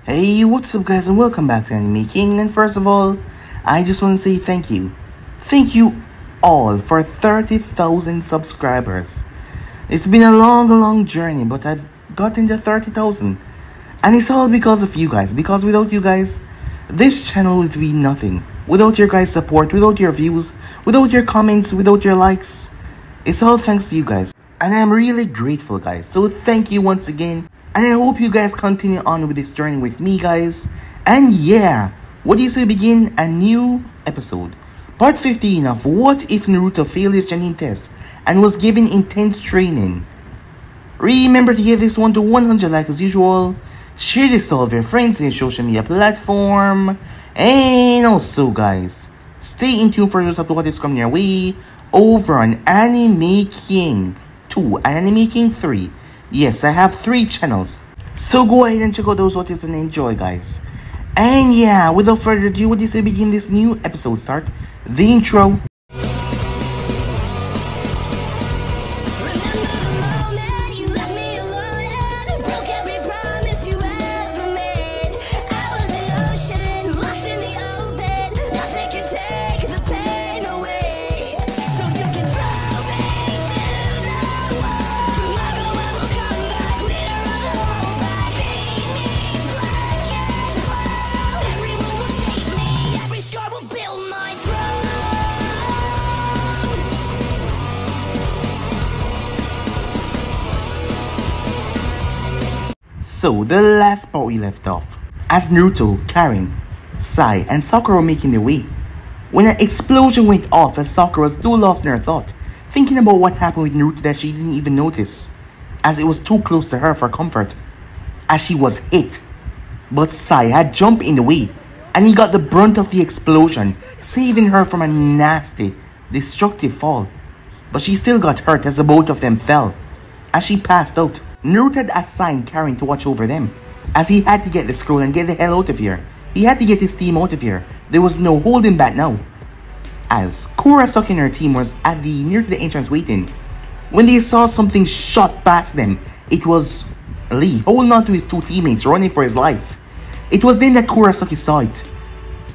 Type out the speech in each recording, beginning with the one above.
Hey, what's up guys, and welcome back to Anime King. And first of all, I just want to say thank you. Thank you all for 30,000 subscribers. It's been a long journey, but I've gotten to 30,000. And it's all because of you guys, because without you guys, this channel would be nothing. Without your guys' support, without your views, without your comments, without your likes, it's all thanks to you guys. And I'm really grateful guys, so thank you once again. And I hope you guys continue on with this journey with me guys. And yeah, what do you say we begin a new episode? Part 15 of What If Naruto Failed His Genin test and was given intense training. Remember to give this one to 100 likes as usual. Share this to all of your friends in your social media platform. And also guys, stay in tune for those of what is coming your way over on Anime King 2 and Anime King 3. Yes, I have 3 channels. So go ahead and check out those what ifs and enjoy guys. And yeah, without further ado, what do you say begin this new episode start? The intro. So, the last part we left off, as Naruto, Karin, Sai, and Sakura were making their way, when an explosion went off as Sakura was still lost in her thought, thinking about what happened with Naruto that she didn't even notice, as it was too close to her for comfort, as she was hit. But Sai had jumped in the way, and he got the brunt of the explosion, saving her from a nasty, destructive fall. But she still got hurt as the both of them fell, as she passed out. Naruto had assigned Karin to watch over them, as he had to get the scroll and get the hell out of here. He had to get his team out of here. There was no holding back now. As Kurosaki and her team was near to the entrance waiting, when they saw something shot past them, it was Lee holding on to his 2 teammates running for his life. It was then that Kurosaki saw it,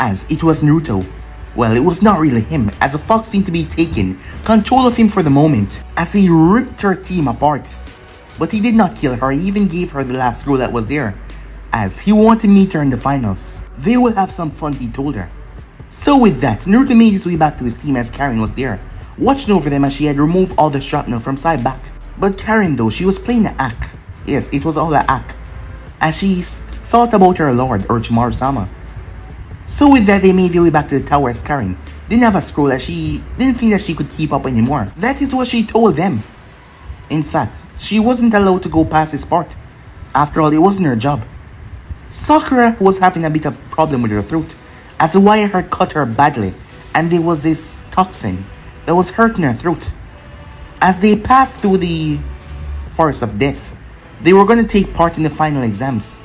as it was Naruto. Well, it was not really him, as the fox seemed to be taking control of him for the moment, as he ripped her team apart. But he did not kill her, he even gave her the last scroll that was there, as he wanted to meet her in the finals. They will have some fun, he told her. So with that, Naruto made his way back to his team as Karin was there, watching over them as she had removed all the shrapnel from Sai back. But Karin though, she was playing the act. Yes, it was all an act, as she thought about her lord, Orochimaru-sama. So with that, they made their way back to the tower as Karin didn't have a scroll, as she didn't think that she could keep up anymore. That is what she told them. In fact, she wasn't allowed to go past this part. After all, it wasn't her job. Sakura was having a bit of problem with her throat, as the wire had cut her badly, and there was this toxin that was hurting her throat. As they passed through the forest of death, they were going to take part in the final exams,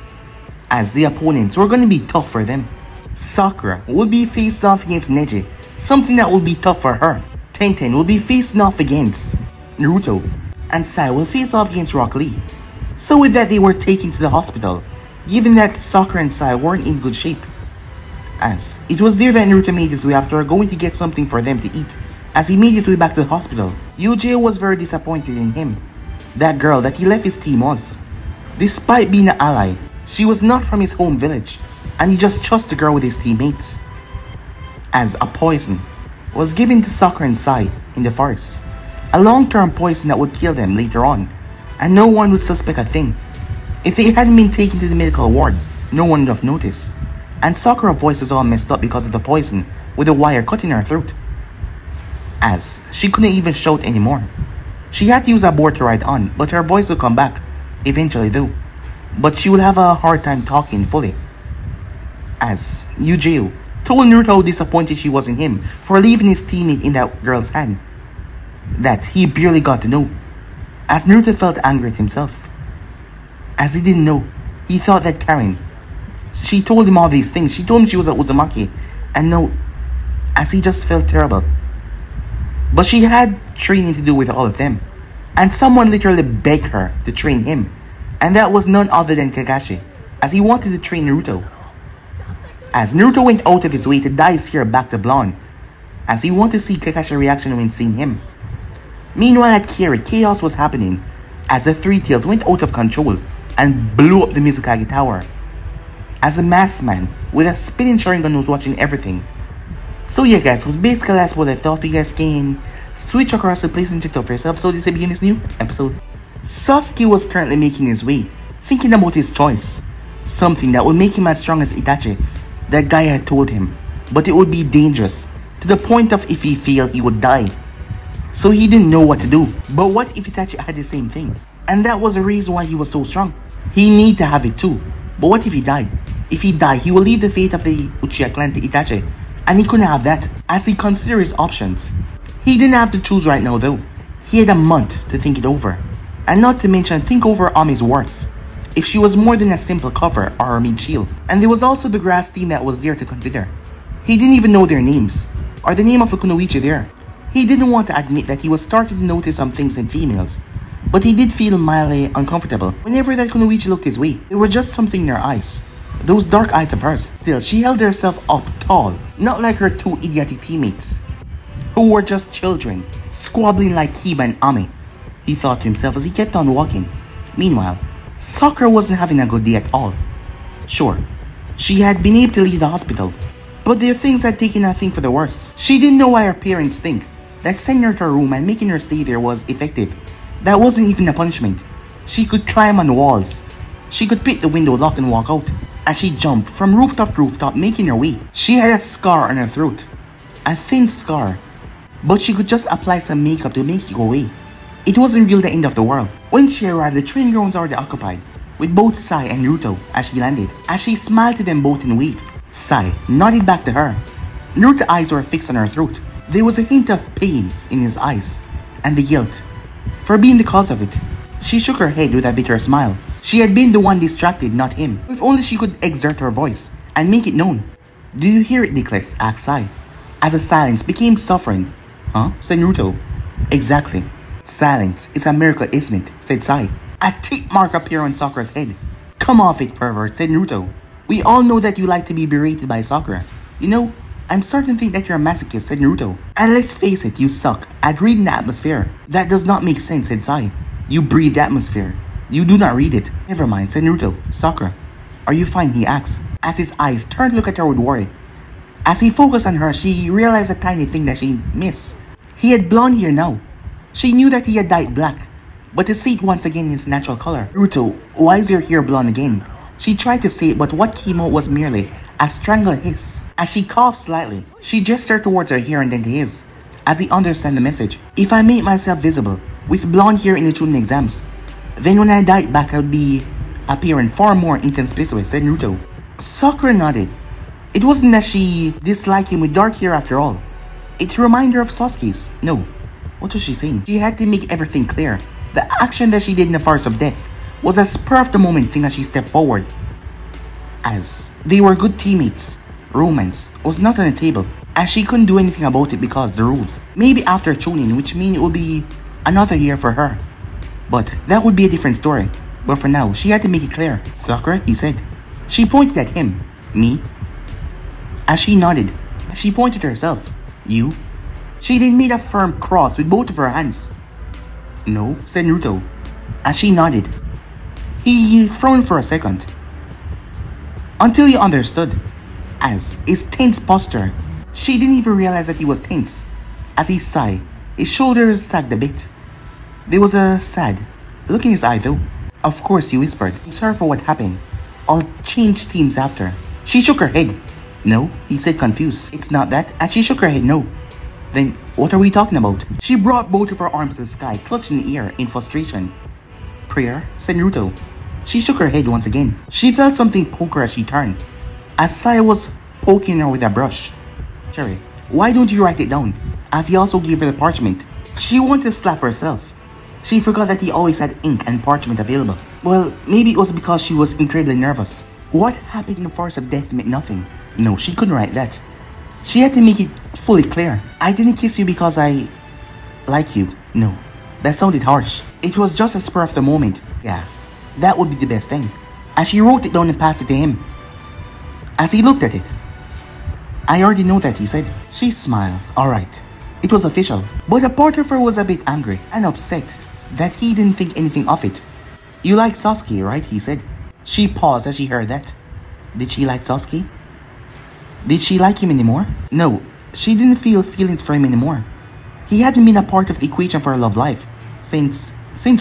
as the opponents were going to be tough for them. Sakura would be faced off against Neji, something that would be tough for her. Tenten will be facing off against Naruto, and Sai will face off against Rock Lee. So with that, they were taken to the hospital, given that Sakura and Sai weren't in good shape. As it was there that Naruto made his way after going to get something for them to eat. As he made his way back to the hospital, Yujiro was very disappointed in him. That girl that he left his team was. Despite being an ally, she was not from his home village, and he just trusted the girl with his teammates. As a poison was given to Sakura and Sai in the forest. A long-term poison that would kill them later on, and no one would suspect a thing. If they hadn't been taken to the medical ward, no one would have noticed. And Sakura's voice is all messed up because of the poison, with a wire cutting her throat. As she couldn't even shout anymore. She had to use a board to ride on, but her voice would come back, eventually though. But she would have a hard time talking fully. As Yujiro told Naruto how disappointed she was in him for leaving his teammate in that girl's hand, that he barely got to know, as Naruto felt angry at himself. As he didn't know, he thought that Karin, she told him all these things, she told him she was a Uzumaki, and no, as he just felt terrible. But she had training to do with all of them, and someone literally begged her to train him, and that was none other than Kakashi. as he wanted to train Naruto. As Naruto went out of his way to dye his hair back to blonde, as he wanted to see Kakashi's reaction when seeing him. Meanwhile at Kiri, chaos was happening as the Three Tails went out of control and blew up the Mizukage Tower. As a masked man with a spinning Sharingan was watching everything. So yeah guys, was basically last what I thought. You guys can switch across the place and check it out for yourself. So this will begin this new episode. Sasuke was currently making his way, thinking about his choice. Something that would make him as strong as Itachi, that guy had told him. But it would be dangerous, to the point of if he failed, he would die. So he didn't know what to do. But what if Itachi had the same thing? And that was the reason why he was so strong. He needed to have it too. But what if he died? If he died, he will leave the fate of the Uchiha clan to Itachi. And he couldn't have that, as he considered his options. He didn't have to choose right now though. He had a month to think it over. And not to mention think over Ami's worth. If she was more than a simple cover or a mid shield. And there was also the grass team that was there to consider. He didn't even know their names, or the name of a Kunoichi there. He didn't want to admit that he was starting to notice some things in females. But he did feel mildly uncomfortable whenever that Kunoichi looked his way. There were just something in her eyes. Those dark eyes of hers. Still, she held herself up tall, not like her two idiotic teammates, who were just children, squabbling like Kiba and Ami. He thought to himself as he kept on walking. Meanwhile, Sakura wasn't having a good day at all. Sure, she had been able to leave the hospital, but their things had taken a thing for the worse. She didn't know why her parents think that sending her to her room and making her stay there was effective. That wasn't even a punishment. She could climb on walls. She could pick the window lock and walk out. As she jumped from rooftop to rooftop, making her way. She had a scar on her throat. A thin scar. But she could just apply some makeup to make it go away. It wasn't really the end of the world. When she arrived, the training grounds already occupied, with both Sai and Naruto as she landed. As she smiled to them both and waved, Sai nodded back to her. Naruto's eyes were fixed on her throat. There was a hint of pain in his eyes, and the guilt for being the cause of it. She shook her head with a bitter smile. She had been the one distracted, not him. If only she could exert her voice and make it known. "Do you hear it, Nicholas?" asked Sai, as a silence became suffering. "Huh?" said Naruto. "Exactly. Silence is a miracle, isn't it?" said Sai. A tick mark appeared on Sakura's head. "Come off it, pervert," said Naruto. "We all know that you like to be berated by Sakura. You know, I'm starting to think that you're a masochist," said Naruto. "And let's face it, you suck at reading the atmosphere." "That does not make sense," said Sai. "You breathe the atmosphere. You do not read it." "Never mind," said Naruto. "Sakura, are you fine?" he asked, as his eyes turned to look at her with worry. As he focused on her, she realized a tiny thing that she missed. He had blonde hair now. She knew that he had dyed black, but to see it once again in its natural color. "Naruto, why is your hair blonde again?" She tried to say it, but what came out was merely a strangled hiss. As she coughed slightly, she gestured towards her hair and then to his, as he understood the message. "If I make myself visible with blonde hair in the Chunin exams, then when I dye it back I would be appearing far more inconspicuous," said Naruto. Sakura nodded. It wasn't that she disliked him with dark hair after all. It reminded her of Sasuke's. No, what was she saying? She had to make everything clear. The action that she did in the Forest of Death was a spur of the moment thing as she stepped forward. As they were good teammates, romance was not on the table, as she couldn't do anything about it because the rules. Maybe after Chunin, which means it would be another year for her. But that would be a different story. But for now, she had to make it clear. "Sakura," he said. She pointed at him. "Me?" As she nodded, she pointed to herself. "You?" She then made a firm cross with both of her hands. "No," said Naruto, as she nodded. He frowned for a second, until he understood, as his tense posture. She didn't even realize that he was tense. As he sighed, his shoulders sagged a bit. There was a sad look in his eye though. "Of course," he whispered. "I'm sorry for what happened. I'll change teams after." She shook her head. "No," he said, confused. "It's not that." As she shook her head, "No." "Then what are we talking about?" She brought both of her arms to the sky, clutched in the air in frustration. "Prayer," said Naruto. She shook her head once again. She felt something poke her as she turned, as Sai was poking her with a brush. "Cherry, why don't you write it down?" As he also gave her the parchment. She wanted to slap herself. She forgot that he always had ink and parchment available. Well, maybe it was because she was incredibly nervous. What happened in the Forest of Death meant nothing. No, she couldn't write that. She had to make it fully clear. "I didn't kiss you because I like you." No, that sounded harsh. It was just a spur of the moment. Yeah, that would be the best thing. as she wrote it down and passed it to him. As he looked at it, "I already know that," he said. She smiled. Alright. It was official. But the part of her was a bit angry and upset that he didn't think anything of it. "You like Sasuke, right?" he said. She paused as she heard that. Did she like Sasuke? Did she like him anymore? No, she didn't feel feelings for him anymore. He hadn't been a part of the equation for her love life. Since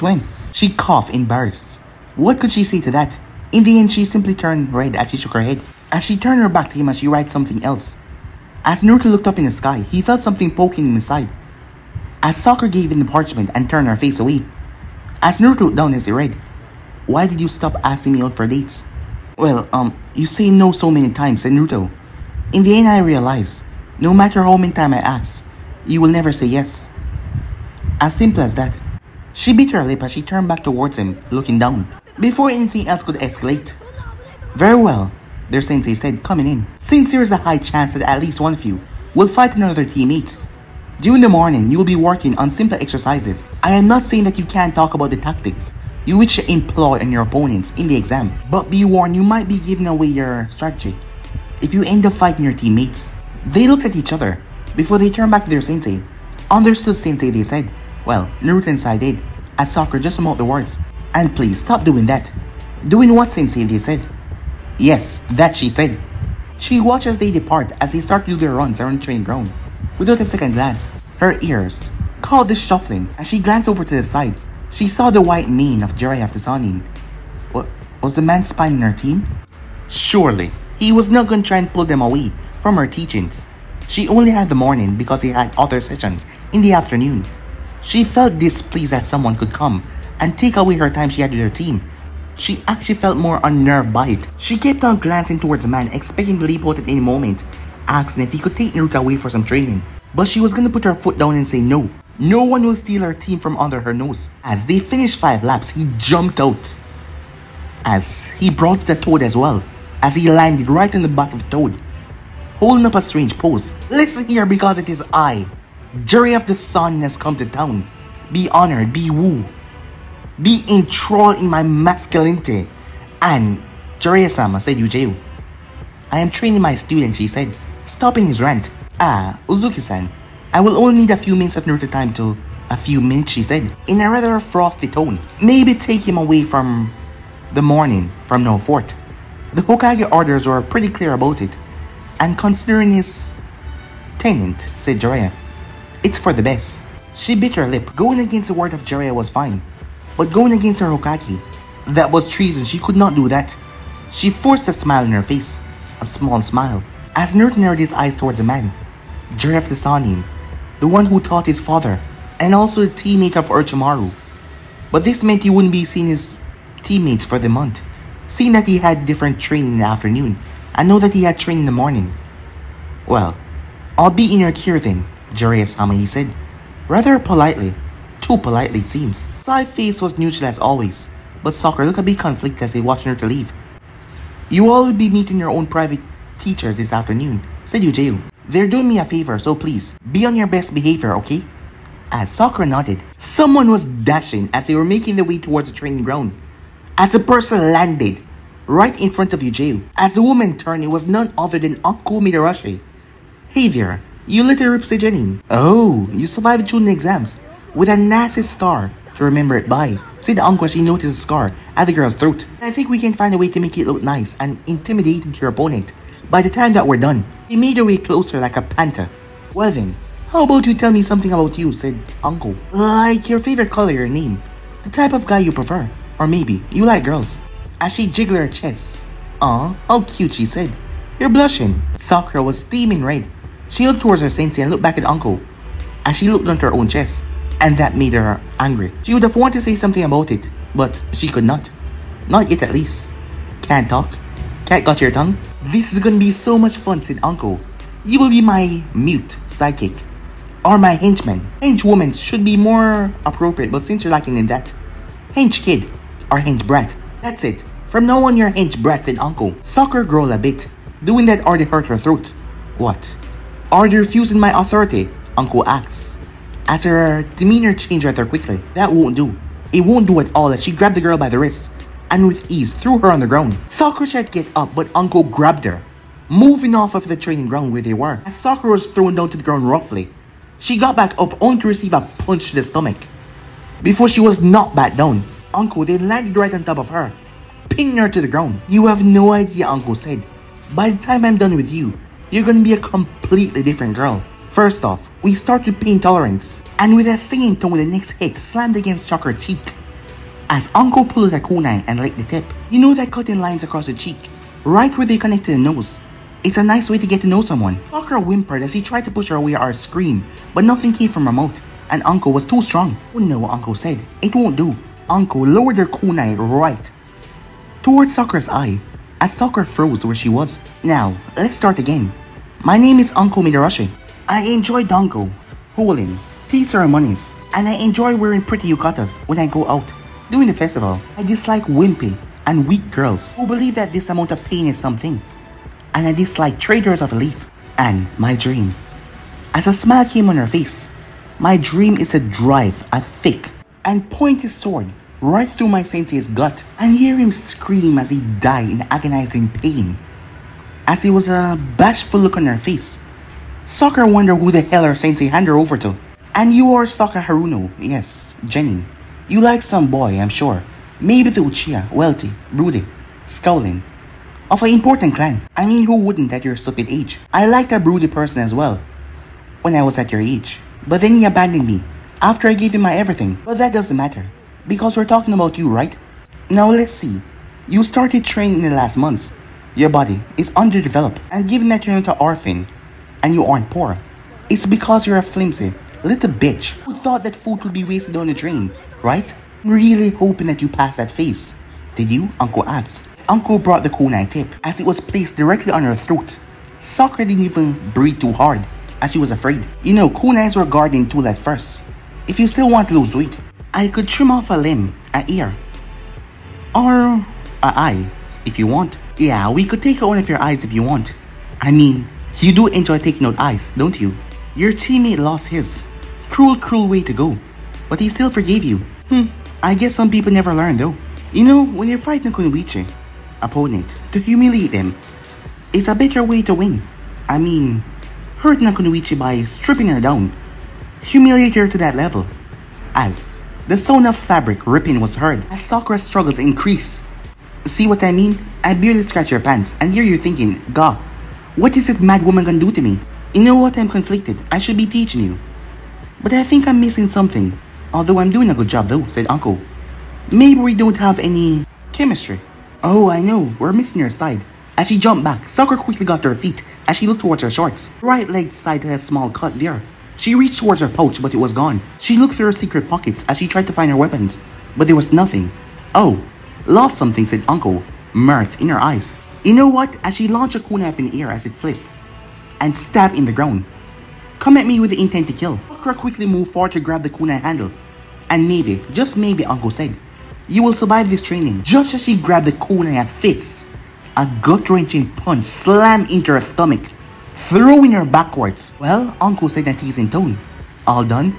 when? She coughed, embarrassed. What could she say to that? In the end, she simply turned red as she shook her head. As she turned her back to him as she wrote something else. As Naruto looked up in the sky, he felt something poking him inside. As Sakura gave him the parchment and turned her face away. As Naruto looked down as he read, "Why did you stop asking me out for dates?" "Well, you say no so many times," said Naruto. "In the end, I realized, no matter how many times I ask, you will never say yes." As simple as that. She bit her lip as she turned back towards him, looking down, before anything else could escalate. "Very well," their sensei said, coming in. "Since there is a high chance that at least one of you will fight another teammate, during the morning you will be working on simple exercises. I am not saying that you can't talk about the tactics you wish to employ on your opponents in the exam, but be warned, you might be giving away your strategy if you end up fighting your teammates." They looked at each other before they turned back to their sensei. "Understood, sensei," they said. Well, Naruto inside did, as Sakura just mouthed the words. "And please stop doing that." "Doing what, sensei?" they said. "Yes, that," she said. She watched as they depart as they start to do their runs around the training ground. Without a second glance, her ears caught the shuffling. As she glanced over to the side, she saw the white mane of Jiraiya the Sannin. What, was the man spying on her team? Surely, he was not going to try and pull them away from her teachings. She only had the morning because he had other sessions in the afternoon. She felt displeased that someone could come and take away her time she had with her team. She actually felt more unnerved by it. She kept on glancing towards the man, expecting to leap out at any moment, asking if he could take Naruto away for some training. But she was going to put her foot down and say no. No one will steal her team from under her nose. As they finished 5 laps, he jumped out. As he brought the Toad as well, as he landed right on the back of the Toad, holding up a strange pose. "Listen here, because it is I, Jiraiya the Sun, has come to town. Be honored, be wooed, be enthralled in my masculinity." And Jiraiya-sama, said Yujeu. "I am training my student," she said, stopping his rant. "Ah, Uzuki-san, I will only need a few minutes of Naruto time to..." "A few minutes," she said, in a rather frosty tone. "Maybe take him away from the morning from now forth. The Hokage orders were pretty clear about it. And considering his tenant," said Jiraiya, "it's for the best." She bit her lip. Going against the word of Jiraiya was fine, but going against her Hokage, that was treason. She could not do that. She forced a smile on her face, a small smile, as Naruto narrowed his eyes towards the man, Jiraiya the Sannin, the one who taught his father, and also the teammate of Orochimaru. But this meant he wouldn't be seeing his teammates for the month, seeing that he had different training in the afternoon, and know that he had training in the morning. "Well, I'll be in your care then, Jiraiya-sama," he said, rather politely. Too politely, it seems. Sai's face was neutral as always, but Sakura looked a bit conflicted as they watched her to leave. "You all will be meeting your own private teachers this afternoon," said Yujeu. "They're doing me a favor, so please, be on your best behavior, okay?" As Sakura nodded, someone was dashing as they were making their way towards the training ground. As the person landed right in front of Yujeu, as the woman turned, it was none other than Uncle Midarashi. "Hey there, you little ripsy Genin. Oh, you survived Chunin exams with a nasty scar to remember it by," said the uncle as she noticed a scar at the girl's throat. "I think we can find a way to make it look nice and intimidating to your opponent by the time that we're done." He made her way closer like a panther. "Well then, how about you tell me something about you," said Uncle. "Like your favorite color, your name, the type of guy you prefer, or maybe you like girls." As she jiggled her chest. "Aw, how cute," she said. "You're blushing." Sakura was steaming red. She looked towards her sensei and looked back at Uncle as she looked onto her own chest, and that made her angry. She would have wanted to say something about it, but she could not. Not yet, at least. "Can't talk? Can't got your tongue?" "This is gonna be so much fun," said Uncle. "You will be my mute sidekick, or my henchman." Henchwoman should be more appropriate, but since you're lacking in that, hench kid or hench brat. "That's it. From now on, you're hench brat," said Uncle. Sakura growled a bit. Doing that already hurt her throat. "What? Are you refusing my authority?" Uncle asked, as her demeanor changed rather quickly. "That won't do. It won't do at all," as she grabbed the girl by the wrist and with ease threw her on the ground. Sakura tried to get up, but Uncle grabbed her, moving off of the training ground where they were. As Sakura was thrown down to the ground roughly, she got back up only to receive a punch to the stomach. Before she was knocked back down, Uncle then landed right on top of her, pinning her to the ground. "You have no idea," Uncle said. "By the time I'm done with you, you're gonna be a completely different girl." First off, we start with pain tolerance, and with a singing tone, the next hit slammed against Sakura's cheek. As Uncle pulled out a kunai and licked the tip, you know that cutting lines across the cheek, right where they connect to the nose. It's a nice way to get to know someone. Sakura whimpered as he tried to push her away or scream, but nothing came from her mouth, and Uncle was too strong. "Oh no," Uncle said. "It won't do." Uncle lowered her kunai right towards Sakura's eye, as Sakura froze where she was. "Now, let's start again. My name is Uncle Midarashi. I enjoy dango, bowling, tea ceremonies, and I enjoy wearing pretty yukatas when I go out during the festival. I dislike wimpy and weak girls who believe that this amount of pain is something, and I dislike traders of a leaf. And my dream." As a smile came on her face, "My dream is to drive a thick and pointy sword right through my sensei's gut and hear him scream as he died in agonizing pain." As it was a bashful look on her face, Sakura wondered who the hell her sensei handed her over to. "And you are Sakura Haruno, yes, Genin. You like some boy, I'm sure. Maybe the Uchiha, wealthy, broody, scowling, of an important clan. I mean, who wouldn't at your stupid age? I liked a broody person as well when I was at your age. But then he abandoned me after I gave him my everything. But that doesn't matter, because we're talking about you, right? Now let's see. You started training in the last months. Your body is underdeveloped, and given that you're not an orphan and you aren't poor, it's because you're a flimsy little bitch who thought that food would be wasted on the drain, right? Really hoping that you passed that phase. Did you?" Uncle asked. Uncle brought the kunai tip as it was placed directly on her throat. Sakura didn't even breathe too hard as she was afraid. You know, kunais were a gardening tool at first. If you still want to lose weight, I could trim off a limb, an ear, or an eye if you want. Yeah, we could take out one of your eyes if you want. I mean, you do enjoy taking out eyes, don't you? Your teammate lost his. Cruel way to go. But he still forgave you. I guess some people never learn though. You know, when you're fighting a Kunoichi opponent, to humiliate them is a better way to win. I mean, hurting a Kunoichi by stripping her down, humiliate her to that level. As the sound of fabric ripping was heard as Sakura's struggles increased. See what I mean? I barely scratch your pants, and here you're thinking, "Gah, what is this mad woman gonna do to me?" You know what? I'm conflicted. I should be teaching you, but I think I'm missing something. Although I'm doing a good job though, said Uncle. Maybe we don't have any chemistry. Oh, I know. We're missing your side. As she jumped back, Sakura quickly got to her feet as she looked towards her shorts. Her right leg side had a small cut there. She reached towards her pouch, but it was gone. She looked through her secret pockets as she tried to find her weapons, but there was nothing. "Oh, lost something," said Uncle, mirth in her eyes. You know what? As she launched a kunai up in the air as it flipped and stabbed in the ground. "Come at me with the intent to kill." Sakura quickly moved forward to grab the kunai handle. "And maybe, just maybe," Uncle said, "you will survive this training." Just as she grabbed the kunai at fists, a gut-wrenching punch slammed into her stomach, throwing her backwards. "Well," Uncle said in a teasing tone, "all done?"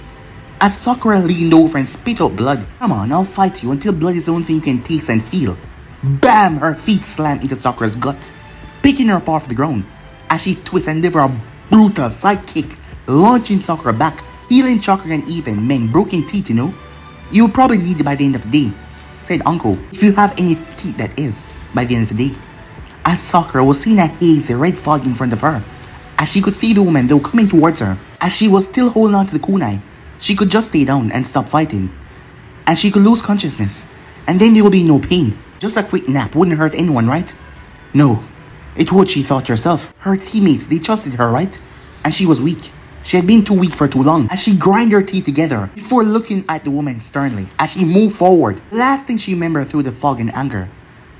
As Sakura leaned over and spit out blood. "Come on, I'll fight you until blood is the only thing you can taste and feel." Bam! Her feet slammed into Sakura's gut, picking her up off the ground as she twists and delivered a brutal side kick, launching Sakura back. Healing chakra and even men broken teeth, you know. "You'll probably need it by the end of the day," said Uncle. "If you have any teeth, that is, by the end of the day." As Sakura was seeing a hazy red fog in front of her, as she could see the woman though coming towards her, as she was still holding on to the kunai, she could just stay down and stop fighting, and she could lose consciousness, and then there will be no pain. Just a quick nap wouldn't hurt anyone, right? No, it would, she thought herself. Her teammates, they trusted her, right? And she was weak. She had been too weak for too long, as she grinded her teeth together before looking at the woman sternly as she moved forward. The last thing she remembered through the fog and anger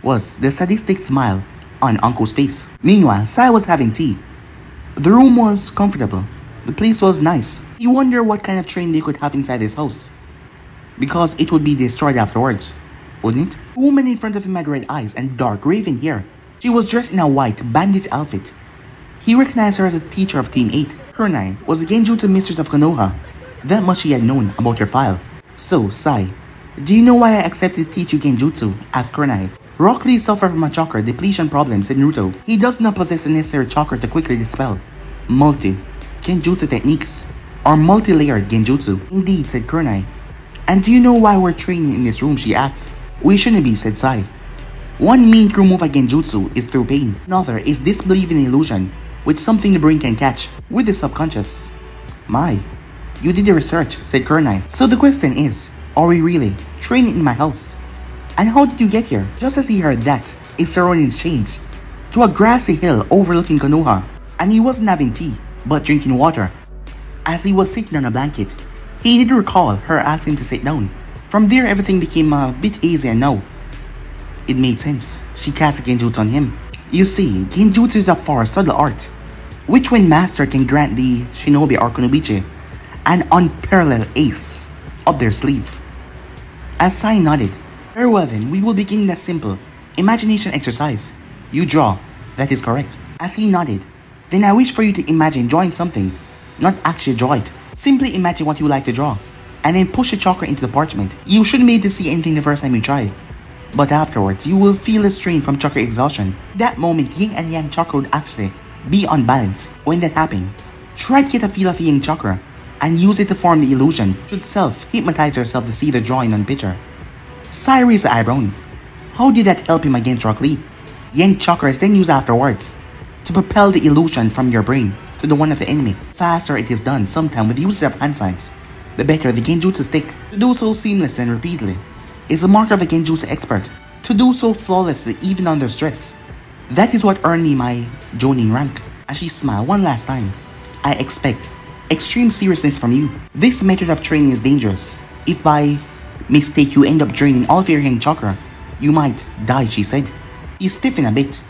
was the sadistic smile on Uncle's face. Meanwhile, Sai was having tea. The room was comfortable. The place was nice. He wondered what kind of train they could have inside his house, because it would be destroyed afterwards, wouldn't it? The woman in front of him had red eyes and dark raven hair. She was dressed in a white bandage outfit. He recognized her as a teacher of Team 8. Her name was the Genjutsu Mistress of Konoha. That much he had known about her file. "So, Sai, Do you know why I accepted to teach you Genjutsu? Asked Kurenai. Rock Lee suffered from a chakra depletion problem, said Naruto. He does not possess the necessary chakra to quickly dispel multi-genjutsu techniques or multi-layered genjutsu. Indeed, said Kurenai. And do you know why we're training in this room? She asked. We shouldn't be, said Sai. One mean to remove a genjutsu is through pain. Another is disbelieving illusion with something the brain can catch with the subconscious. My, you did the research, said Kurenai. So the question is, are we really training in my house? And how did you get here? Just as he heard that, his surroundings changed to a grassy hill overlooking Konoha, and he wasn't having tea, but drinking water. As he was sitting on a blanket, he did recall her asking him to sit down. From there, everything became a bit hazy, and now it made sense. She cast a genjutsu on him. You see, genjutsu is a far subtle art, which when mastered can grant the shinobi or kunoichi an unparalleled ace up their sleeve. As Sai nodded, very well then, we will begin a simple imagination exercise. You draw, that is correct. As he nodded, then I wish for you to imagine drawing something, not actually draw it. Simply imagine what you would like to draw, and then push the chakra into the parchment. You shouldn't be able to see anything the first time you try, but afterwards, you will feel a strain from chakra exhaustion. That moment, yin and yang chakra would actually be unbalanced. When that happened, try to get a feel of the yin chakra and use it to form the illusion. Should self-hypnotize yourself to see the drawing on picture. Sai raised the eyebrow. How did that help him against Rock Lee? Yang chakra is then used afterwards to propel the illusion from your brain to the one of the enemy. Faster it is done, sometimes with the use of hand signs, the better the genjutsu stick. To do so seamlessly and repeatedly is a mark of a genjutsu expert. To do so flawlessly even under stress. That is what earned me my Genin rank. As she smiled one last time, I expect extreme seriousness from you. This method of training is dangerous. If by mistake you end up draining all of your yang chakra, you might die, she said. He stiffened a bit.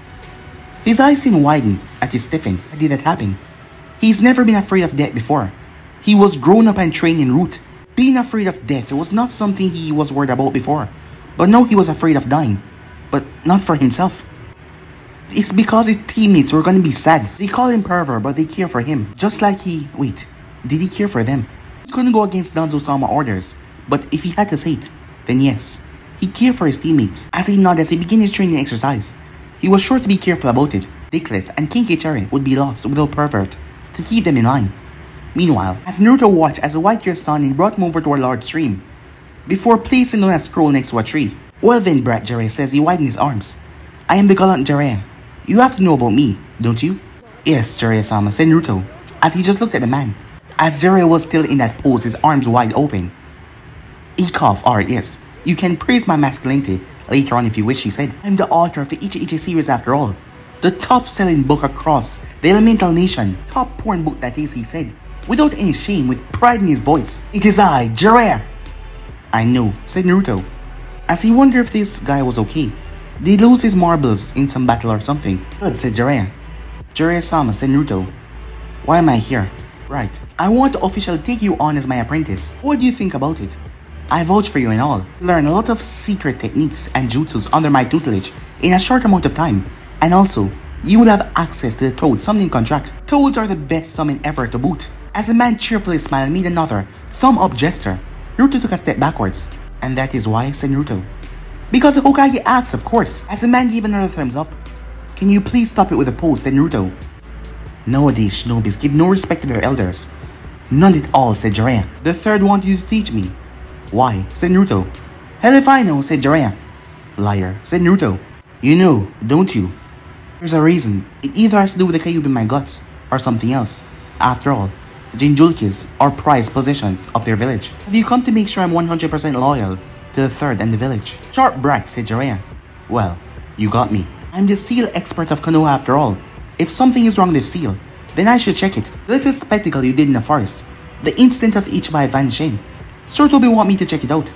His eyes seemed widened at his stiffen. How did that happen? He's never been afraid of death before. He was grown up and trained in root. Being afraid of death was not something he was worried about before. But now he was afraid of dying. But not for himself. It's because his teammates were gonna be sad. They call him pervert, but they care for him. Just like he... Wait, did he care for them? He couldn't go against Danzo-sama orders. But if he had to say it, then yes, he cared for his teammates. As he nodded as he began his training exercise, he was sure to be careful about it. Dickless and Kinky Cherry would be lost without Pervert to keep them in line. Meanwhile, as Naruto watched as the white-haired Sanin brought him over to a large stream, before placing on a scroll next to a tree. Well then, Brat Jiraiya, says he widened his arms. I am the gallant Jiraiya. You have to know about me, don't you? Yes, Jiraiya-sama, said Naruto, as he just looked at the man. As Jiraiya was still in that pose, his arms wide open. He coughed. Alright, yes. You can praise my masculinity later on if you wish, he said. I'm the author of the Ichi series after all. The top-selling book across the Elemental Nation. Top porn book that is, he said, without any shame, with pride in his voice. It is I, Jiraiya. I know, said Naruto, as he wondered if this guy was okay. Did he lose his marbles in some battle or something? Good, said Jiraiya. Jiraiya-sama, said Naruto. Why am I here? Right. I want to officially take you on as my apprentice. What do you think about it? I vouch for you and all. Learn a lot of secret techniques and jutsus under my tutelage in a short amount of time. And also, you will have access to the Toad summoning contract. Toads are the best summon ever to boot. As the man cheerfully smiled and made another thumb-up gesture, Naruto took a step backwards. And that is why, said Naruto. Because the Hokage asked, of course. As the man gave another thumbs up. Can you please stop it with a pose, said Naruto. Nowadays, shinobis give no respect to their elders. None at all, said Jiraiya. The third wanted you to teach me. Why? Said Naruto. Hell if I know, said Jiraiya. Liar, said Naruto. You know, don't you? There's a reason. It either has to do with the Kyuubi in my guts, or something else. After all, Jinjulkis are prized possessions of their village. Have you come to make sure I'm 100% loyal to the third and the village? Sharp brat, said Jiraiya. Well, you got me. I'm the seal expert of Konoha after all. If something is wrong with this seal, then I should check it. The little spectacle you did in the forest, the instant of Ichibai vanishing. Sir Toby want me to check it out.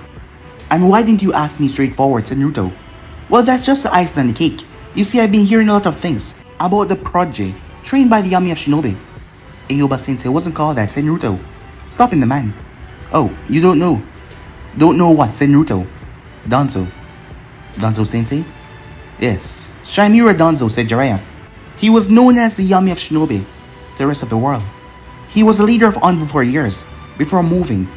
And why didn't you ask me straightforward, said Naruto. Well, that's just the icing on the cake. You see, I've been hearing a lot of things about the prodigy trained by the Yami of Shinobi. Aoba Sensei wasn't called that, said Naruto, stopping the man. Oh, you don't know? Don't know what, said Naruto. Danzo. Danzo Sensei? Yes. Shinmura Danzo, said Jiraiya. He was known as the Yami of Shinobi to the rest of the world. He was a leader of Anbu for years, before moving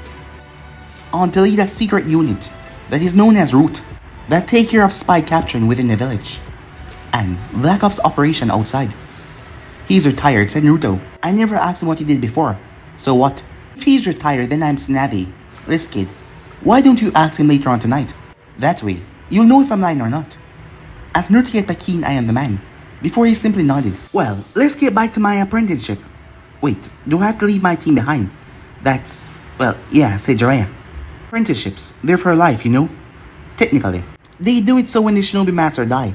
on to lead a secret unit that is known as Root, that take care of spy capturing within the village, and Black Ops operation outside. He's retired, said Naruto. I never asked him what he did before. So what? If he's retired, then I'm snazzy. Listen, kid, why don't you ask him later on tonight? That way, you'll know if I'm lying or not. As Naruto get a keen eye on the man, before he simply nodded. Well, let's get back to my apprenticeship. Wait, do I have to leave my team behind? That's, well, yeah, said Jiraiya. Apprenticeships, they're for life, you know? Technically. They do it so when the shinobi master die,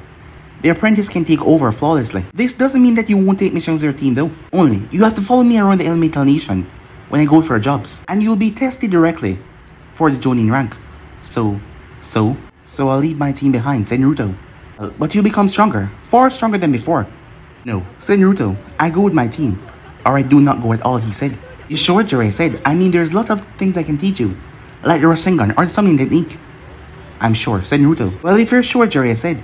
the apprentice can take over flawlessly. This doesn't mean that you won't take missions with your team though. Only, you have to follow me around the elemental nation when I go for jobs. And you'll be tested directly for the Genin rank. So I'll leave my team behind, said Naruto. But you'll become stronger, far stronger than before. No, said Naruto, I go with my team. Or I do not go at all, he said. You sure, Jiraiya said. I mean, there's a lot of things I can teach you, like the Rasengan or the summoning technique. I'm sure, said Naruto. Well, if you're sure, Jiraiya said,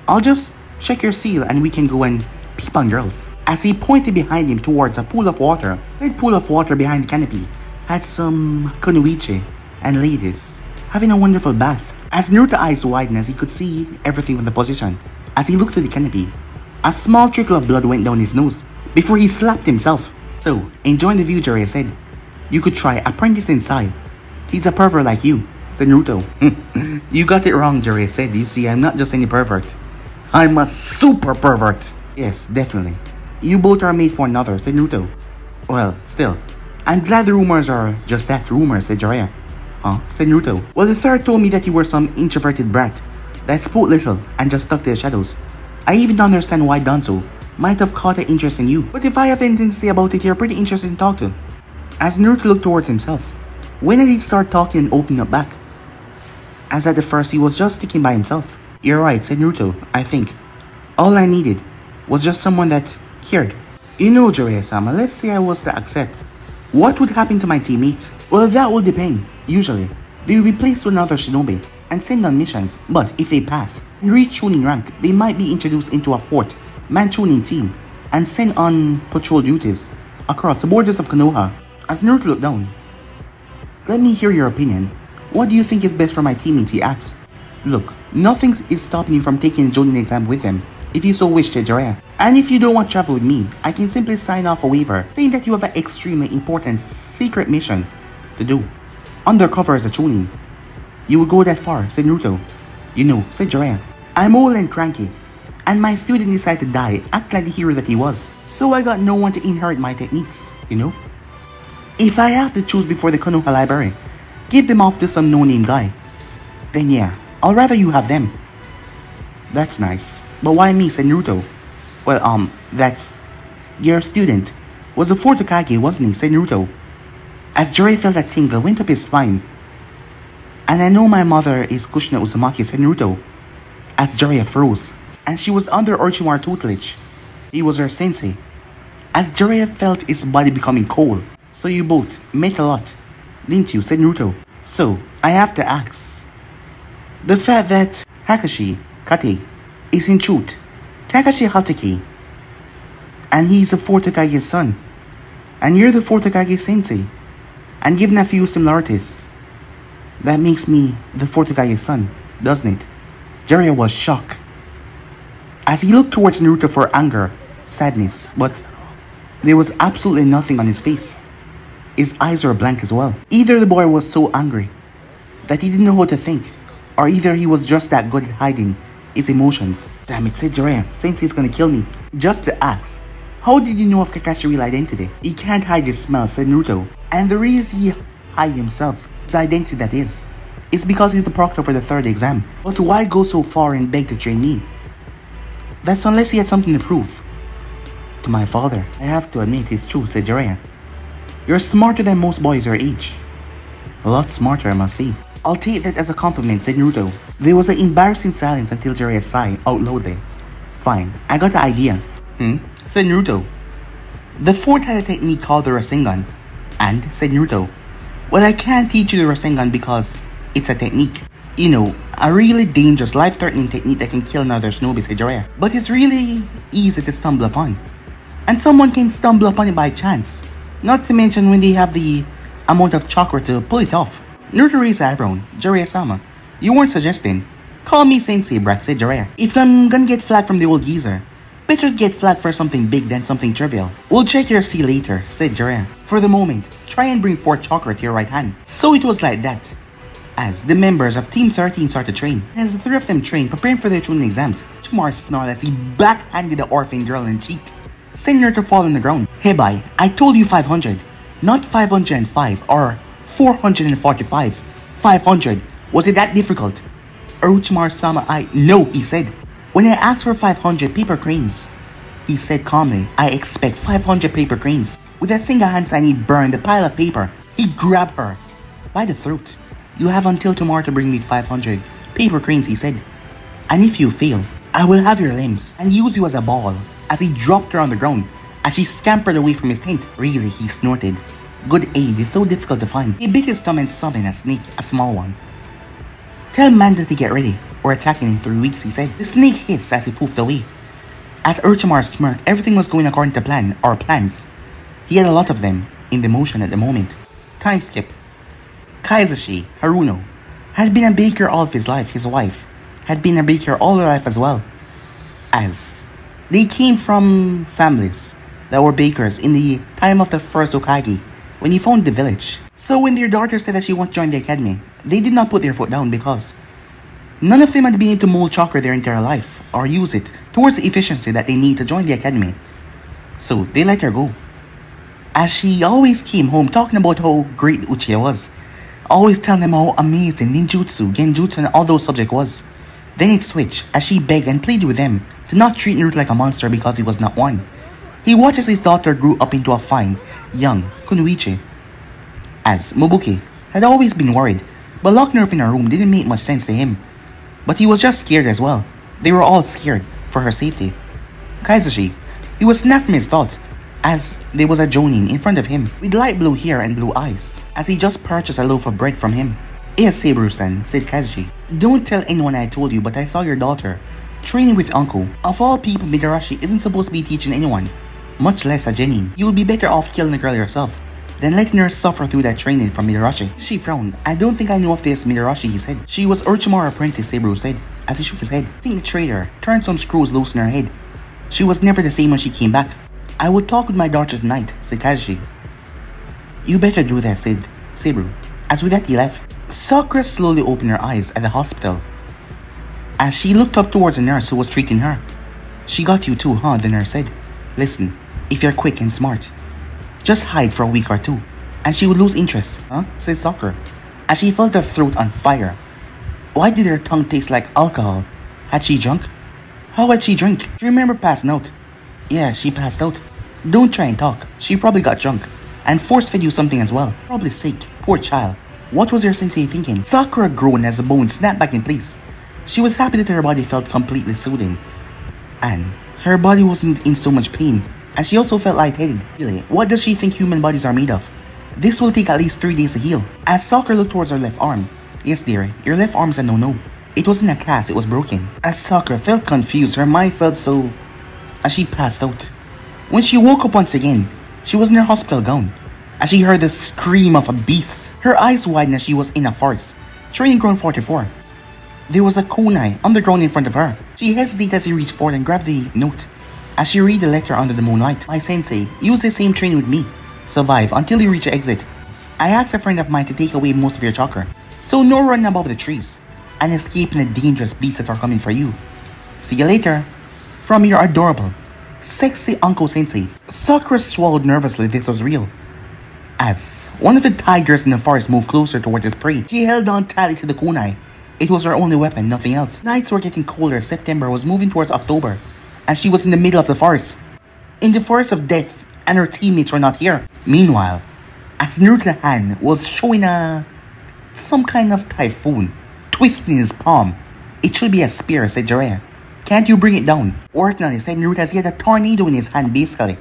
I'll just check your seal and we can go and peep on girls. As he pointed behind him towards a pool of water, that pool of water behind the canopy had some kunoichi and ladies having a wonderful bath. As Naruto's eyes widened as he could see everything from the position, as he looked through the canopy, a small trickle of blood went down his nose before he slapped himself. So, enjoying the view, Jiraiya said, you could try apprentice inside. He's a pervert like you, said Naruto. You got it wrong, Jiraiya said. You see, I'm not just any pervert. I'm a super pervert. Yes, definitely. You both are made for another, said Naruto. Well, still, I'm glad the rumors are just that, rumors, said Jiraiya. Huh? Said Naruto. Well, the third told me that you were some introverted brat that spoke little and just stuck to the shadows. I even don't understand why Danzo might have caught an interest in you. But if I have anything to say about it, you're pretty interesting to talk to. As Naruto looked towards himself, when did he start talking and opening up back? As at the first, he was just sticking by himself. You're right, said Naruto, I think. All I needed was just someone that cared. You know, Jiraiya-sama, let's say I was to accept. What would happen to my teammates? Well, that will depend. Usually, they will be placed with another shinobi and sent on missions, but if they pass and reach Chunin rank, they might be introduced into a fourth man-Chunin team and sent on patrol duties across the borders of Konoha. As Naruto looked down, let me hear your opinion. What do you think is best for my teammates, he asked. Look, nothing is stopping you from taking the Jonin exam with them, if you so wish, said Jiraiya. And if you don't want to travel with me, I can simply sign off a waiver saying that you have an extremely important secret mission to do. Undercover as a Chunin. You would go that far, said Naruto. You know, said Jiraiya, I'm old and cranky, and my student decided to die, act like the hero that he was. So I got no one to inherit my techniques, you know? If I have to choose before the Konoha library, give them off to some no-name guy, then yeah, I'll rather you have them. That's nice. But why me, said Naruto. Well, that's... Your student was a fourth Hokage, wasn't he, said Naruto. As Jiraiya felt a tingle went up his spine. And I know my mother is Kushina Uzumaki, said Naruto. As Jiraiya froze, and she was under Orochimaru tutelage. He was her sensei. As Jiraiya felt his body becoming cold. So you both met a lot, didn't you, said Naruto. So, I have to ask. The fact that Kakashi Kate is in truth Kakashi Hatake, and he's the fourth Hokage's son, and you're the fourth Hokage sensei, and given a few similarities, that makes me the fourth Hokage's son, doesn't it? Jiraiya was shocked as he looked towards Naruto for anger, sadness, but there was absolutely nothing on his face. His eyes were blank as well. Either the boy was so angry that he didn't know how to think, or either he was just that good at hiding his emotions. Damn it, said Jiraiya, Sensei's gonna kill me. Just to ask, how did you know of Kakashi's real identity? He can't hide his smell, said Naruto. And the reason he hide himself, his identity that is because he's the proctor for the third exam. But why go so far and beg to train me? That's unless he had something to prove. To my father, I have to admit it's true, said Jiraiya. You're smarter than most boys your age. A lot smarter, I must say. I'll take that as a compliment, said Naruto. There was an embarrassing silence until Jiraiya sighed out loudly. Fine, I got the idea. Said Naruto. The fourth had a technique called the Rasengan. And, said Naruto, well, I can't teach you the Rasengan because it's a technique. You know, a really dangerous, life-threatening technique that can kill another shinobi, said Jiraiya. But it's really easy to stumble upon. And someone can stumble upon it by chance. Not to mention when they have the amount of chakra to pull it off. Naruto raised eyebrow. Jiraiya-sama, You weren't suggesting. Call me Sensei, Brat, said Jiraiya. If I'm gonna get flagged from the old geezer, better get flagged for something big than something trivial. We'll check your C later, said Jiraiya. For the moment, try and bring 4 chakra to your right hand. So it was like that. As the members of Team 13 started to train, as the 3 of them trained, preparing for their tuning exams, Chamar snarled as he backhanded the orphan girl in the cheek, sending her to fall on the ground. Hey bye, I told you 500, not 505 or 445. 500. Was it that difficult? Orochimaru-sama, No, he said. When I asked for 500 paper cranes, he said calmly, I expect 500 paper cranes. With a single hand sign, he burned the pile of paper. He grabbed her by the throat. You have until tomorrow to bring me 500 paper cranes, he said. And if you fail, I will have your limbs and use you as a ball. As he dropped her on the ground, as she scampered away from his tent. Really, he snorted. Good aid is so difficult to find. He bit his thumb and summoned a snake, a small one. Tell Manda to get ready. We're attacking in 3 weeks, he said. The snake hissed as he poofed away. As Orochimaru smirked, everything was going according to plan, or plans. He had a lot of them in the motion at the moment. Time skip. Kaizashi, Haruno, had been a baker all of his life. His wife had been a baker all her life as well. As they came from families that were bakers in the time of the first Hokage, when he found the village. So when their daughter said that she wants to join the academy, they did not put their foot down because none of them had been able to mold chakra their entire life or use it towards the efficiency that they need to join the academy. So they let her go. As she always came home talking about how great Uchiha was, always telling them how amazing ninjutsu, genjutsu and all those subjects was. Then it switched as she begged and pleaded with them to not treat Naruto like a monster because he was not one. He watched as his daughter grew up into a fine, young kunoichi. As Mobuki had always been worried, but locking her up in her room didn't make much sense to him. But he was just scared as well. They were all scared for her safety. Kaizashi, he was snapped from his thoughts as there was a Jonin in front of him with light blue hair and blue eyes as he just purchased a loaf of bread from him. Yes, Saburo-san, said Kaizashi. Don't tell anyone I told you, but I saw your daughter training with uncle. Of all people, Midarashi isn't supposed to be teaching anyone, much less a Genin. You would be better off killing the girl yourself than letting her suffer through that training from Midarashi. She frowned. I don't think I know of this Midarashi, he said. She was Orochimaru's apprentice, Saburo said, as he shook his head. I think the traitor turned some screws loose in her head. She was never the same when she came back. I would talk with my daughter tonight, said Kaizashi. You better do that, said Saburo. As with that he left. Sakura slowly opened her eyes at the hospital as she looked up towards the nurse who was treating her. She got you too, huh? The nurse said. Listen, if you're quick and smart, just hide for a week or 2, and she would lose interest, huh? Said Sakura, as she felt her throat on fire. Why did her tongue taste like alcohol? Had she drunk? How had she drink? Do you remember passing out? Yeah, she passed out. Don't try and talk. She probably got drunk and force-fed you something as well. Probably sick. Poor child. What was your sensei thinking? Sakura groaned as the bone snapped back in place. She was happy that her body felt completely soothing, and her body wasn't in so much pain, and she also felt lightheaded. Really, what does she think human bodies are made of? This will take at least 3 days to heal. As Sakura looked towards her left arm. Yes dear, your left arm's a no-no. It wasn't a cast, it was broken. As Sakura felt confused, her mind felt so... as she passed out. When she woke up once again, she was in her hospital gown, as she heard the scream of a beast. Her eyes widened as she was in a forest, training ground 44. There was a kunai on the ground in front of her. She hesitated as she reached forward and grabbed the note. As she read the letter under the moonlight. My sensei, use the same training with me. Survive until you reach the exit. I asked a friend of mine to take away most of your chakra, so no running above the trees and escaping the dangerous beasts that are coming for you. See you later. From your adorable, sexy Uncle Sensei. Sakura swallowed nervously. This was real. As one of the tigers in the forest moved closer towards its prey, she held on tightly to the kunai. It was her only weapon, nothing else. Nights were getting colder. September was moving towards October, and she was in the middle of the forest. In the forest of death, and her teammates were not here. Meanwhile, as Naruto's hand was showing some kind of typhoon, twisting his palm. It should be a spear, said Jiraiya. Can't you bring it down? Ordinarily, said Naruto as he had a tornado in his hand basically.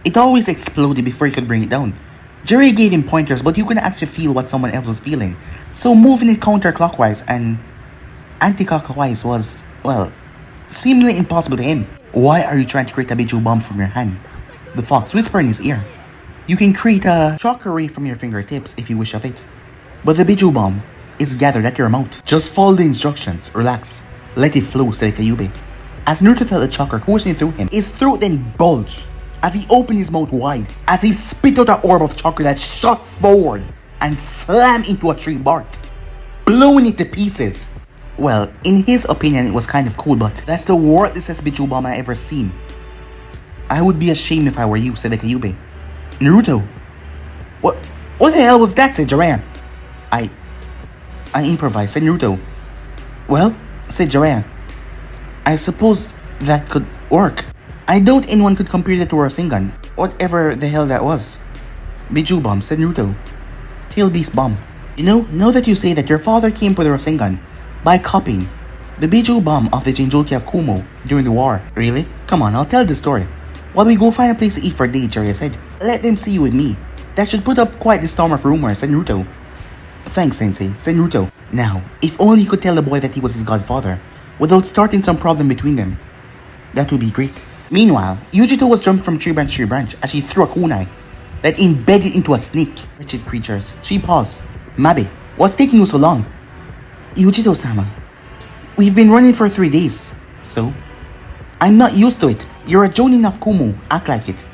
It always exploded before he could bring it down. Jiraiya gave him pointers, but you couldn't actually feel what someone else was feeling. So moving it counterclockwise and anti-clockwise was, well, seemingly impossible to him. Why are you trying to create a Biju bomb from your hand? The fox whispered in his ear. You can create a chakra ray from your fingertips if you wish of it. But the Biju bomb is gathered at your mouth. Just follow the instructions, relax, let it flow, said Kyubey. As Naruto felt the chakra coursing through him, his throat then bulged as he opened his mouth wide, as he spit out an orb of chakra that shot forward and slammed into a tree bark, blowing it to pieces. Well, in his opinion, it was kind of cool, but that's the worthlessest Bichu bomb I ever seen. I would be ashamed if I were you, said Kyubey. Naruto, what the hell was that, said Jiraiya. I improvised, said Naruto. Well, said Jiraiya, I suppose that could work. I doubt anyone could compare that to a Rasengan, whatever the hell that was. Biju bomb, said Naruto. Tail beast bomb. You know, now that you say that, your father came for the Rasengan by copying the Biju bomb of the Jinchuriki of Kumo during the war. Really? Come on, I'll tell the story. While we go find a place to eat for a day, Jiraiya said. Let them see you with me. That should put up quite the storm of rumors, said Naruto. Thanks, Sensei, said Naruto. Now, if only he could tell the boy that he was his godfather, without starting some problem between them. That would be great. Meanwhile, Yujito was jumping from tree branch to tree branch as she threw a kunai that embedded into a snake. Wretched creatures. She paused. Mabe, what's taking you so long? Yujito-sama, we've been running for 3 days. So? I'm not used to it. You're a Jonin of Kumo. Act like it.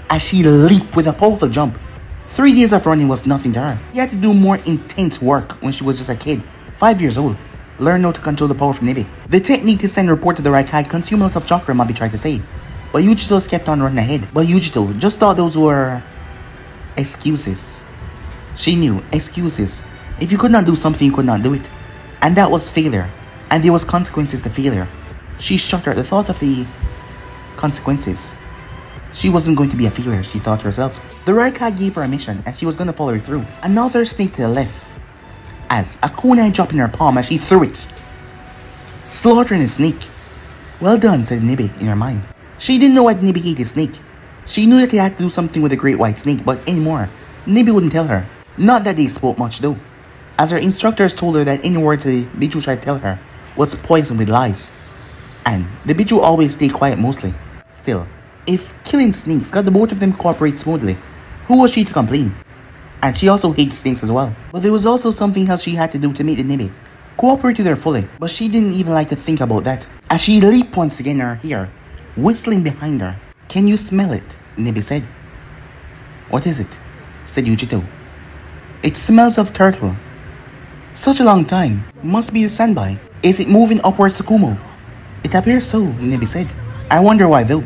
As she leaped with a powerful jump. 3 days of running was nothing to her. She had to do more intense work when she was just a kid, 5 years old. Learn how to control the power from Nibi. The technique to send a report to the right had consumed a lot of chakra, Mabi tried to say. But Yujito kept on running ahead. But Yujito just thought those were excuses. She knew, excuses. If you could not do something, you could not do it. And that was failure. And there was consequences to failure. She shuddered at the thought of the consequences. She wasn't going to be a failure, she thought to herself. The Raikage gave her a mission and she was going to follow it through. Another snake to the left. As a kunai dropped in her palm as she threw it, slaughtering a snake. Well done, said Nibi in her mind. She didn't know why Nibi hated snake. She knew that they had to do something with the great white snake, but anymore, Nibi wouldn't tell her. Not that they spoke much though, as her instructors told her that any words the Bichu tried to tell her was poisoned with lies. And the Bichu always stayed quiet mostly. Still, if killing snakes got the both of them cooperate smoothly, who was she to complain? And she also hates snakes as well. But there was also something else she had to do to make the Nibi cooperate with her fully. But she didn't even like to think about that. As she leaped once again in her ear, whistling behind her. Can you smell it? Nibi said. What is it? Said Yujito. It smells of turtle. Such a long time. Must be the standby. Is it moving upwards to Kumo? It appears so, Nibi said. I wonder why though.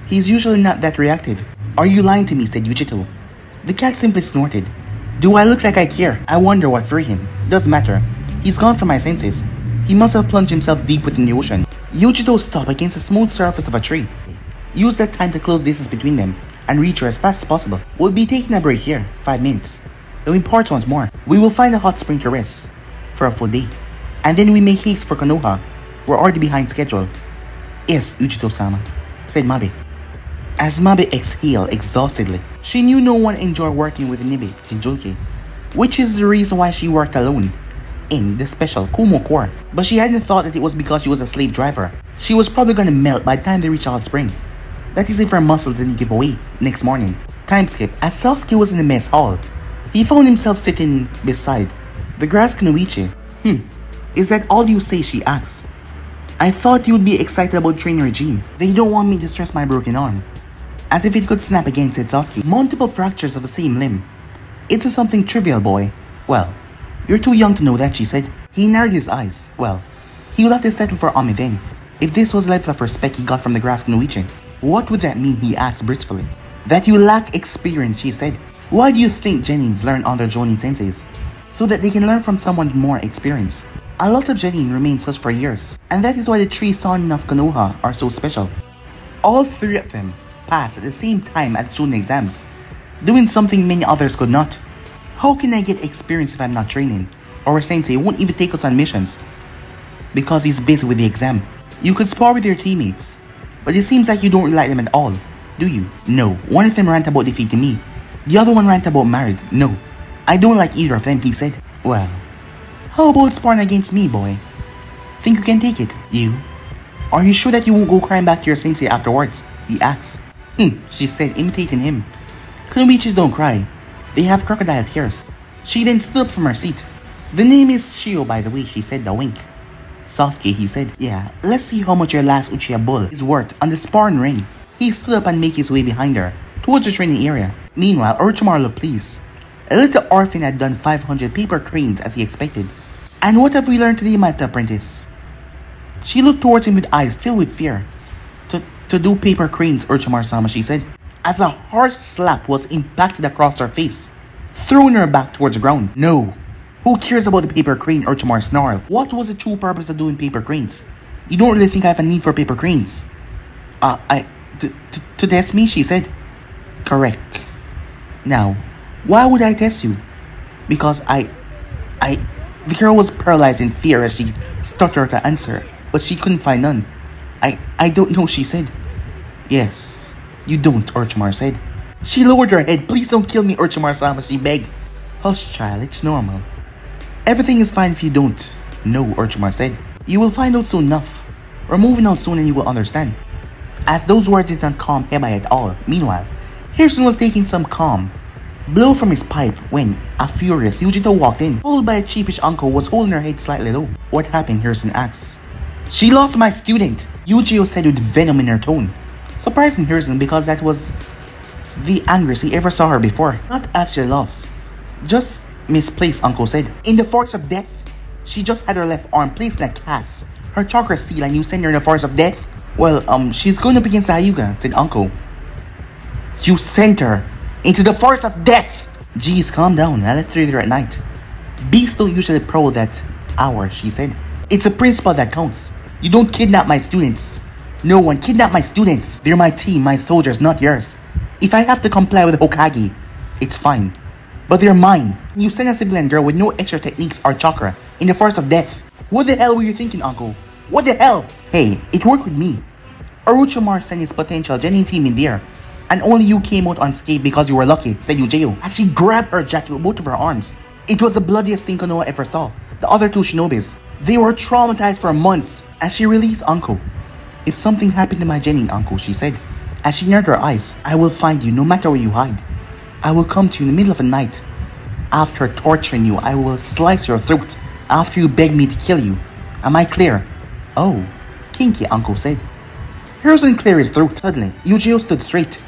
He's usually not that reactive. Are you lying to me? Said Yujito. The cat simply snorted. Do I look like I care? I wonder what for him. Doesn't matter. He's gone from my senses. He must have plunged himself deep within the ocean. Yujito stopped against the smooth surface of a tree. Use that time to close distance between them and reach her as fast as possible. We'll be taking a break here, 5 minutes. Then we part once more. We will find a hot spring to rest for a full day. And then we make haste for Konoha. We're already behind schedule. Yes, Yujito-sama, said Mabe. As Mabe exhaled exhaustedly, she knew no one enjoyed working with Nibi Jinchuriki, which is the reason why she worked alone in the special Kumo Corps. But she hadn't thought that it was because she was a slave driver. She was probably gonna melt by the time they reached a hot spring. That is if her muscles didn't give away next morning. Time skip. As Sasuke was in the mess hall, he found himself sitting beside the grass Kunoichi. Is that all you say? She asked. I thought you would be excited about training regime. They don't want me to stress my broken arm. As if it could snap again, said Sasuke. Multiple fractures of the same limb. It's a something trivial, boy. Well, you're too young to know that, she said. He narrowed his eyes. Well, he will have to settle for Ami then. If this was the level of respect he got from the grass Kunoichi, what would that mean? He asked briskly. That you lack experience, she said. Why do you think Genins learn under Jonin senseis? So that they can learn from someone with more experience. A lot of Genin remain such for years, and that is why the 3 Sannin of Konoha are so special. All 3 of them passed at the same time at the Jonin exams, doing something many others could not. How can I get experience if I'm not training? Or a sensei won't even take us on missions because he's busy with the exam. You could spar with your teammates, but it seems like you don't like them at all, do you? No. One of them rant about defeating me. The other one rant about married. No. I don't like either of them, he said. Well, how about sparring against me, boy? Think you can take it? You? Are you sure that you won't go crying back to your sensei afterwards? He asked. She said, imitating him. Kunoichis don't cry. They have crocodile tears. She then stood up from her seat. The name is Shio, by the way, she said, the wink. Sasuke, he said, yeah, let's see how much your last Uchiha bull is worth on the sparring ring. He stood up and made his way behind her, towards the training area. Meanwhile, Orochimaru looked pleased. A little orphan had done 500 paper cranes as he expected. And what have we learned today, my apprentice? She looked towards him with eyes filled with fear. To do paper cranes, Orochimaru-sama, she said, as a harsh slap was impacted across her face, throwing her back towards the ground. No. Who cares about the paper crane, Orochimaru snarled. What was the true purpose of doing paper cranes? You don't really think I have a need for paper cranes? To test me, she said. Correct. Now, why would I test you? Because the girl was paralyzed in fear as she stuttered to answer, but she couldn't find none. I don't know, she said. Yes, you don't, Orochimaru said. She lowered her head. Please don't kill me, Orochimaru-sama, she begged. Hush, child, it's normal. Everything is fine if you don't. No, Orochimaru said. You will find out soon enough. We're moving out soon and you will understand. As those words did not calm Hebai at all. Meanwhile, Hirsun was taking some calm blow from his pipe when a furious Yujito walked in, followed by a sheepish uncle who was holding her head slightly low. What happened? Hirsun asked. She lost my student, Yujito said with venom in her tone. Surprising Hirsun because that was the angriest he ever saw her before. Not actually lost, just misplaced, uncle said. In the force of death? She just had her left arm placed in a cast. Her chakra seal and you send her in the force of death? Well, she's going up against the Hyuga, said uncle. You sent her into the forest of death! Jeez, calm down. I left her there at night. Beasts don't usually prowl that hour, she said. It's a principle that counts. You don't kidnap my students. No one kidnapped my students. They're my team, my soldiers, not yours. If I have to comply with Hokage, it's fine. But they're mine. You sent a civilian girl with no extra techniques or chakra in the forest of death. What the hell were you thinking, uncle? What the hell? Hey, it worked with me. Orochimaru sent his potential Genin team in there. And only you came out unscathed because you were lucky, said Yujiro, as she grabbed her jacket with both of her arms. It was the bloodiest thing Konoha ever saw. The other two shinobis, they were traumatized for months as she released uncle. If something happened to my Genin, uncle, she said. As she narrowed her eyes, I will find you no matter where you hide. I will come to you in the middle of the night. After torturing you, I will slice your throat after you beg me to kill you. Am I clear? Oh, kinky, uncle said. Hiruzen cleared his throat. Suddenly, Yujiro stood straight.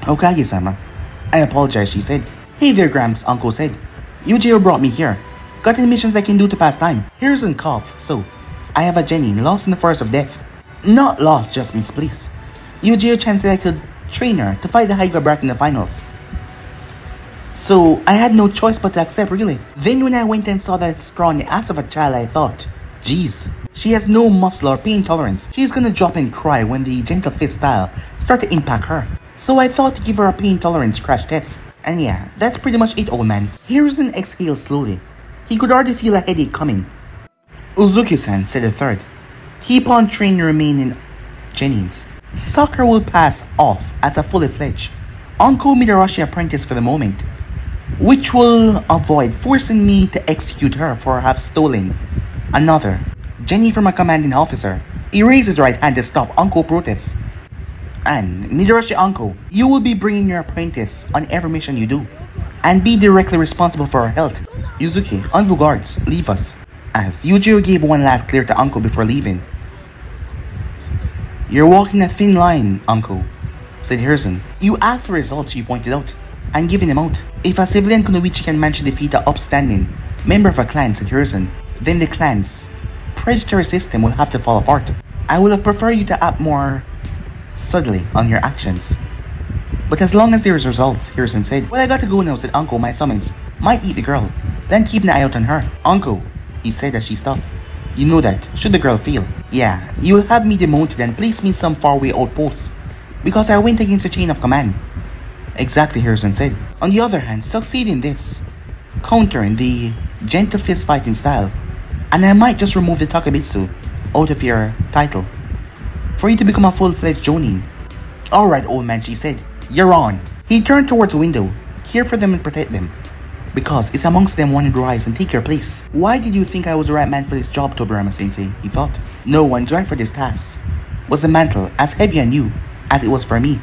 Hokage-sama, I apologize, she said. Hey there, Gramps, uncle said. Yujiro brought me here. Got any missions I can do to pass time? Hiruzen coughed. So, I have a Genin lost in the forest of death. Not lost, just misplaced. Yujiro chanced that I could train her to fight the Hyuga Brat in the finals. So, I had no choice but to accept, really. Then when I went and saw that scrawny ass of a child, I thought, geez, she has no muscle or pain tolerance. She's gonna drop and cry when the gentle fist style start to impact her. So I thought to give her a pain tolerance crash test. And yeah, that's pretty much it, old man. Hiruzen exhaled slowly. He could already feel a headache coming. Uzuki-san, said the third. Keep on training your remaining Genins. Sakura will pass off as a fully fledged Uncle Midarashi apprentice for the moment, which will avoid forcing me to execute her for have stolen another Genin from a commanding officer. He raised his right hand to stop Uncle protests. And Midarashi uncle, you will be bringing your apprentice on every mission you do, and be directly responsible for her health. Yuzuki, on vos gardes, leave us. As Yujiro gave one last clear to uncle before leaving. You're walking a thin line, uncle, said Hiruzen. You asked for results, she pointed out, and giving them out. If a civilian Kunoichi can manage to defeat an upstanding member of a clan, said Hiruzen, then the clan's predatory system will have to fall apart. I would have preferred you to act more subtly on your actions. But as long as there's results, Hiruzen said. Well, I got to go now, said uncle. My summons might eat the girl. Then keep an eye out on her. Uncle, he said as she stopped. You know that, should the girl fail. Yeah, you will have me demoted and place me in some faraway outpost, because I went against the chain of command. Exactly, Hiruzen said. On the other hand, succeed in this, countering the gentle fist fighting style, and I might just remove the Takabitsu out of your title, for you to become a full-fledged Jonin. Alright, old man, she said. You're on. He turned towards the window. Care for them and protect them, because it's amongst them one who rise and take your place. Why did you think I was the right man for this job, Tobirama-sensei? He thought. No one's right for this task. Was the mantle as heavy on you as it was for me?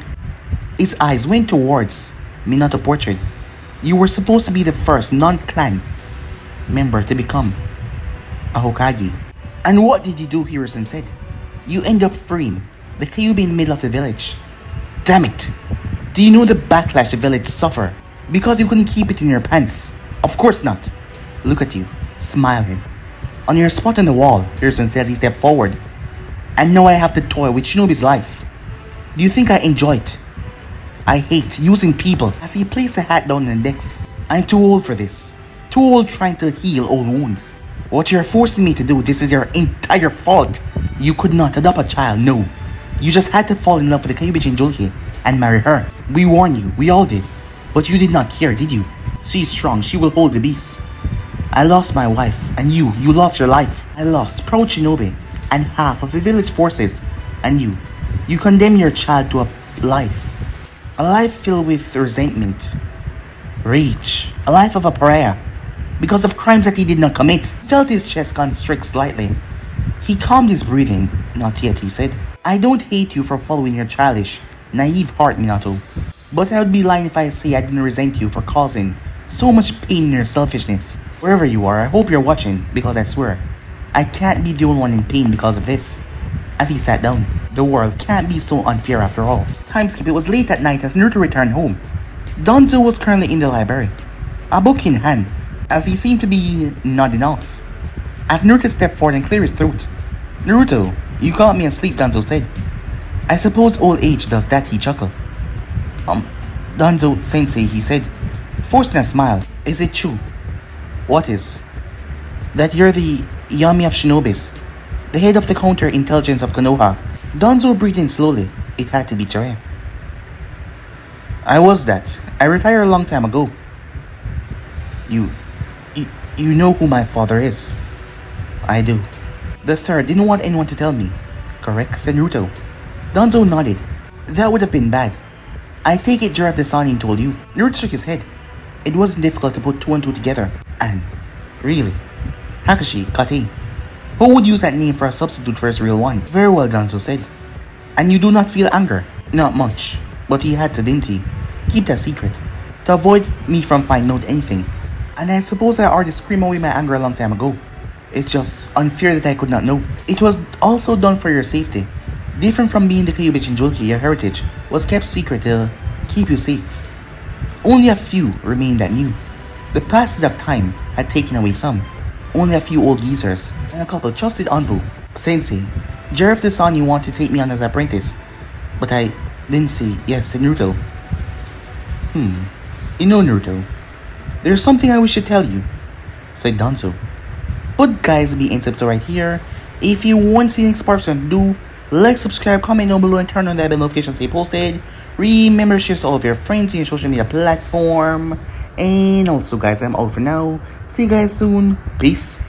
His eyes went towards Minato portrait. You were supposed to be the first non-clan member to become a Hokage. And what did you do? Hiruzen said. You end up freeing the Kyuubi in the middle of the village. Damn it. Do you know the backlash the village suffer because you couldn't keep it in your pants? Of course not. Look at you, smiling. On your spot on the wall, Hiruzen says he stepped forward. And now I have to toy with Shinobi's life. Do you think I enjoy it? I hate using people. As he placed the hat down on the desk. I'm too old for this. Too old trying to heal old wounds. What you're forcing me to do, this is your entire fault. You could not adopt a child, no. You just had to fall in love with the Kyuubi Jinjulke and marry her. We warned you, we all did. But you did not care, did you? She's strong, she will hold the beast. I lost my wife, and you lost your life. I lost proud Shinobi and half of the village forces. And you condemn your child to a life filled with resentment, rage, a life of a pariah, because of crimes that he did not commit. He felt his chest constrict slightly. He calmed his breathing. Not yet, he said. I don't hate you for following your childish, naive heart, Minato. But I would be lying if I say I didn't resent you for causing so much pain in your selfishness. Wherever you are, I hope you're watching, because I swear, I can't be the only one in pain because of this. As he sat down, the world can't be so unfair after all. Time skip, it was late at night as Naruto returned home. Danzo was currently in the library, a book in hand, as he seemed to be nodding off. As Naruto stepped forward and cleared his throat. Naruto, you caught me asleep, Danzo said. I suppose old age does that, he chuckled. Danzo sensei, he said, forcing a smile. Is it true? What is? That you're the Yami of Shinobis, the head of the counterintelligence of Konoha. Danzo breathed in slowly. It had to be Jiraiya. I was that. I retired a long time ago. You know who my father is. I do. The third didn't want anyone to tell me. Correct, said Naruto. Danzo nodded. That would have been bad. I take it Jiraiya the Sannin told you. Naruto shook his head. It wasn't difficult to put two and two together. And, really, Kakashi, Kate. Who would use that name for a substitute for his real one? Very well, Danzo said. And you do not feel anger? Not much. But he had to, didn't he? Keep that secret. To avoid me from finding out anything. And I suppose I already screamed away my anger a long time ago. It's just unfair that I could not know. It was also done for your safety. Different from being the Kyuubi Jinjulke, your heritage was kept secret to keep you safe. Only a few remained that knew. The passage of time had taken away some. Only a few old geezers and a couple trusted Anbu. Sensei, Jiraiya the Sannin wanted to take me on as an apprentice. But I didn't say yes, said Naruto. You know, Naruto, there's something I wish to tell you, said Danzo. But guys, be in episode right here. If you want to see the next part, do like, subscribe, comment down below, and turn on the bell notifications to stay posted. Remember to share to all of your friends in your social media platform. And also guys, I'm out for now. See you guys soon. Peace.